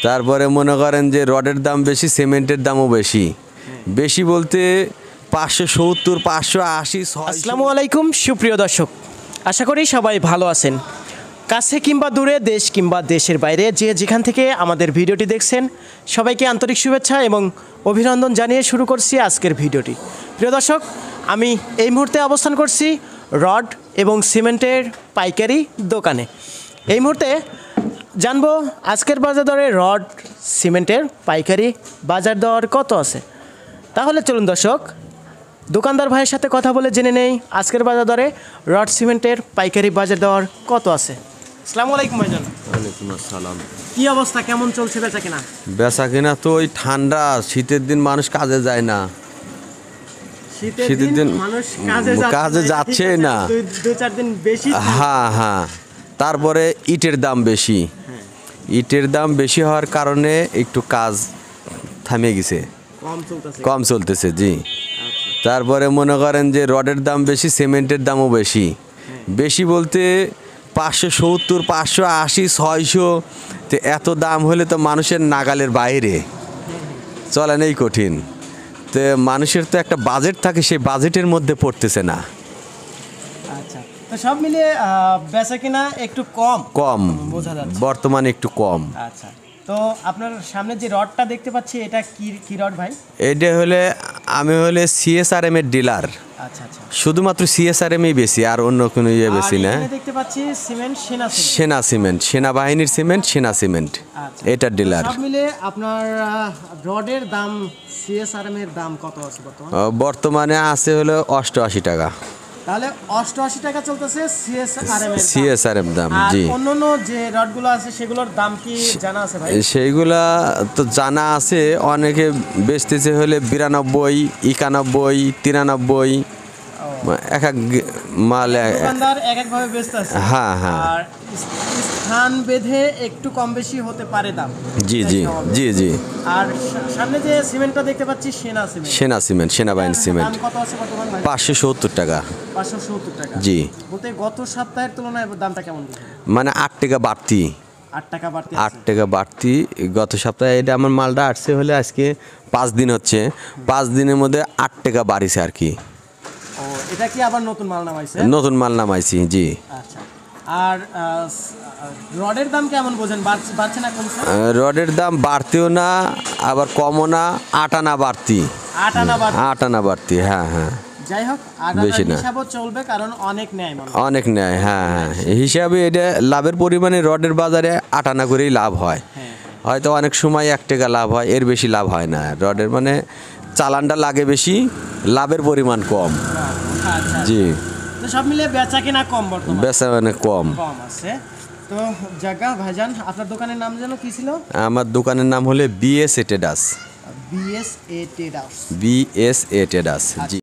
তারপরে মনে করেন যে রডের দাম বেশি, সিমেন্টের দামও বেশি। বেশি বলতে 570, 580, 600। আসসালামু আলাইকুম সুপ্রিয় দর্শক, আশা করি সবাই ভালো আছেন। কাছে কিংবা দূরে, দেশ কিংবা দেশের বাইরে যে যেখান থেকে আমাদের ভিডিওটি দেখছেন, সবাইকে আন্তরিক শুভেচ্ছা এবং অভিনন্দন জানিয়ে শুরু করছি আজকের ভিডিওটি। প্রিয় দর্শক, আমি এই মুহূর্তে অবস্থান করছি রড এবং সিমেন্টের পাইকারি দোকানে। এই মুহূর্তে জানবো আজকের বাজার দরে রড সিমেন্টের পাইকারি বাজার দর কত আছে। তাহলে চলুন দর্শক, দোকানদার ভাইয়ের সাথে কথা বলে জেনে নেই আজকের বাজার দরে রড সিমেন্টের পাইকারি বাজার দর কত আছে। আসসালামু আলাইকুম ভাইজান। ওয়ালাইকুম আসসালাম। কি অবস্থা, কেমন চলছে বেচা কিনা? বেচা কিনা তো ওই ঠান্ডা, শীতের দিন মানুষ কাজে যায় না। শীতের দিন মানুষ কাজে যাচ্ছে না। দুই চার দিন বেশি। হ্যাঁ। তারপরে ইটের দাম বেশি। ইটের দাম বেশি হওয়ার কারণে একটু কাজ থামে গেছে, কম চলতেছে। জি। তারপরে মনে করেন যে রডের দাম বেশি, সিমেন্টের দামও বেশি। বেশি বলতে 570, 580, 600। তো এত দাম হলে তো মানুষের নাগালের বাইরে, চলে নেই কঠিন। তো মানুষের তো একটা বাজেট থাকে, সেই বাজেটের মধ্যে পড়তেছে না। আচ্ছা, তো সব মিলিয়ে বেচা কিনা একটু কম বোঝা যাচ্ছে, বর্তমানে একটু কম। আচ্ছা, তো আপনার সামনে যে রডটা দেখতে পাচ্ছি, এটা কি রড ভাই? এটা আমি হলে সিএসআরএম এর ডিলার। আচ্ছা, শুধুমাত্র সিএসআরএমই বেশি, আর অন্য কোনো বেশি না। দেখতে পাচ্ছি সিমেন্ট সেনা সিমেন্ট, সেনাবাহিনীর সিমেন্ট, সেনা সিমেন্ট, এটার ডিলার। সব মিলে আপনার রডের দাম, সিএসআরএম এর দাম কত আছে বর্তমানে আছে হলো 88 টাকা। তাহলে 88 টাকা চলতেছে সিএসআরএম দাম। জি। অন্যান্য যে রডগুলো আছে সেগুলোর দাম কি জানা আছে ভাই? সেইগুলা তো জানা আছে, অনেকে বেচতেছে হলে 92, 91, 93। এক এক মাল দোকানদার এক এক ভাবে বেচতে আছে। হ্যাঁ। আর স্থান বেঁধে একটু কম বেশি হতে পারে দাম। জি। আর সামনে যে সিমেন্টটা দেখতে পাচ্ছি সেনা সিমেন্ট, সেনাবাহিনী সিমেন্ট, কত আছে বর্তমান ভাই? 570 টাকা। 570 টাকা। জি। বলতে গত সপ্তাহের তুলনায় দামটা কেমন? মানে 8 টাকা বাড়তি। 8 টাকা বাড়তি গত সপ্তাহে। এটা আমার মালটা আসছে হলে আজকে 5 দিন হচ্ছে। 5 দিনের মধ্যে 8 টাকা বাড়িছে আর কি। এটা কি আবার নতুন মাল নামাইছে? নতুন মাল নামাইছি। জি। আচ্ছা, আর রডের দাম কেমন বোঝেন, বাড়ছে না কমছে? রডের দাম বাড়তেও না, আবার কমও না, 8 আনা বাড়তি। 8 আনা বাড়তি। হ্যাঁ। যাই হোক, বেশি না, হিসাবও চলবে, কারণ অনেক নেয়। হ্যাঁ। হিসাবে এটা লাভের পরিমাণে রডের বাজারে 8 আনা করেই লাভ হয়। হয়তো অনেক সময় 1 টাকা লাভ হয়, এর বেশি লাভ হয় না। রডের মানে চালানটা লাগে বেশি, লাভের পরিমাণ কম। জি। তো সব মিলিয়ে বেচা কিনা কম, বর্তমানে বেচা মানে কম আছে। তো জায়গা ভাইজান, আপনার দোকানের নাম যেন কি ছিল? আমার দোকানের নাম হলে BSA traders. BSA traders. BSA traders. জি।